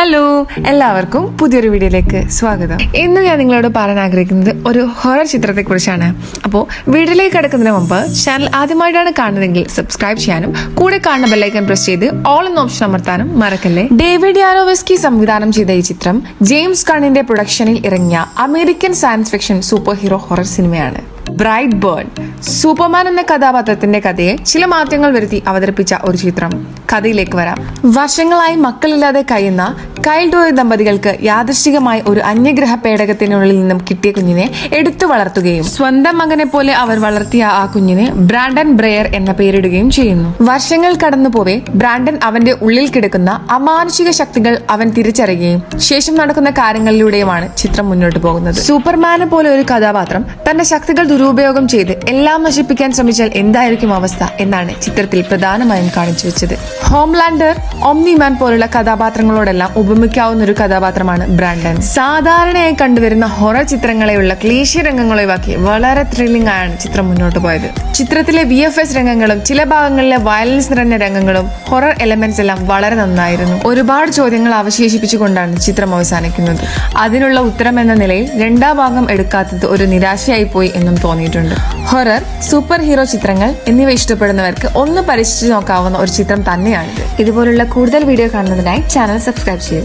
Hello, എല്ലാവർക്കും പുതിയൊരു വീഡിയോയിലേക്ക് സ്വാഗതം. ഇന്ന് ഞാൻ നിങ്ങളോട് പറയാൻ ആഗ്രഹിക്കുന്നത് ഒരു ഹൊറർ ചിത്രത്തെ കുറിച്ചാണ്. അപ്പോൾ വീഡിയോയിലേക്ക് കിടക്കുന്നതിന് മുമ്പ് ചാനൽ ആദ്യമായിട്ടാണ് കാണുന്നതെങ്കിൽ സബ്സ്ക്രൈബ് ചെയ്യാനും കൂടെ കാണുന്ന ബെല്ലൈക്കൺ പ്രസ് ചെയ്ത് ഓൾ എന്ന ഓപ്ഷൻ അമർത്താനും മറക്കല്ലേ. ഡേവിഡ് യാനോവസ്കി സംവിധാനം ചെയ്ത ഈ ചിത്രം ജെയിംസ് ഗണ്ണിന്റെ പ്രൊഡക്ഷനിൽ ഇറങ്ങിയ American science fiction super hero horror സിനിമയാണ്. ബ്രൈറ്റ് ബേർഡ് സൂപ്പർമാൻ എന്ന കഥാപാത്രത്തിന്റെ കഥയെ ചില മാറ്റങ്ങൾ വരുത്തി അവതരിപ്പിച്ച ഒരു ചിത്രം. കഥയിലേക്ക് വരാം. വർഷങ്ങളായി മക്കളില്ലാതെ കഴിയുന്ന കൈൽ ഡോയ് ദമ്പതികൾക്ക് യാദൃശ്ചികമായി ഒരു അന്യഗ്രഹ പേടകത്തിനുള്ളിൽ നിന്നും കിട്ടിയ കുഞ്ഞിനെ എടുത്തു വളർത്തുകയും സ്വന്തം മകനെ പോലെ അവർ വളർത്തിയ ആ കുഞ്ഞിനെ ബ്രാൻഡൻ ബ്രെയർ എന്ന പേരിടുകയും ചെയ്യുന്നു. വർഷങ്ങൾ കടന്നുപോവെ ബ്രാൻഡൻ അവന്റെ ഉള്ളിൽ കിടക്കുന്ന അമാനുഷിക ശക്തികൾ അവൻ തിരിച്ചറിയുകയും ശേഷം നടക്കുന്ന കാര്യങ്ങളിലൂടെയുമാണ് ചിത്രം മുന്നോട്ട് പോകുന്നത്. സൂപ്പർമാനെ പോലെ ഒരു കഥാപാത്രം തന്റെ ശക്തികൾ ദുരുപയോഗം ചെയ്ത് എല്ലാം നശിപ്പിക്കാൻ ശ്രമിച്ചാൽ എന്തായിരിക്കും അവസ്ഥ എന്നാണ് ചിത്രത്തിൽ പ്രധാനമായും കാണിച്ചു വെച്ചത്. ഹോംലാൻഡർ, ഒമ്നിമാൻ പോലുള്ള കഥാപാത്രങ്ങളോടെല്ലാം ഉപമിക്കാവുന്ന ഒരു കഥാപാത്രമാണ് ബ്രാൻഡൻ. സാധാരണയായി കണ്ടുവരുന്ന ഹൊറർ ചിത്രങ്ങളെയുള്ള ക്ലീശ രംഗങ്ങൾ ഒഴിവാക്കി വളരെ ത്രില്ലിംഗ് ആയാണ് ചിത്രം മുന്നോട്ട് പോയത്. ചിത്രത്തിലെ VFX രംഗങ്ങളും ചില ഭാഗങ്ങളിലെ വയലൻസ് നിറഞ്ഞ രംഗങ്ങളും ഹൊറർ എലമെന്റ്സ് എല്ലാം വളരെ നന്നായിരുന്നു. ഒരുപാട് ചോദ്യങ്ങൾ അവശേഷിപ്പിച്ചുകൊണ്ടാണ് ചിത്രം അവസാനിക്കുന്നത്. അതിനുള്ള ഉത്തരം എന്ന നിലയിൽ രണ്ടാം ഭാഗം എടുക്കാത്തത് ഒരു നിരാശയായി പോയി എന്നും തോന്നിയിട്ടുണ്ട്. ഹൊറർ, സൂപ്പർ ഹീറോ ചിത്രങ്ങൾ എന്നിവ ഇഷ്ടപ്പെടുന്നവർക്ക് ഒന്ന് പരീക്ഷിച്ചു നോക്കാവുന്ന ഒരു ചിത്രം തന്നെയാണിത്. ഇതുപോലുള്ള കൂടുതൽ വീഡിയോ കാണുന്നതിനായി ചാനൽ സബ്സ്ക്രൈബ് ചെയ്യുക.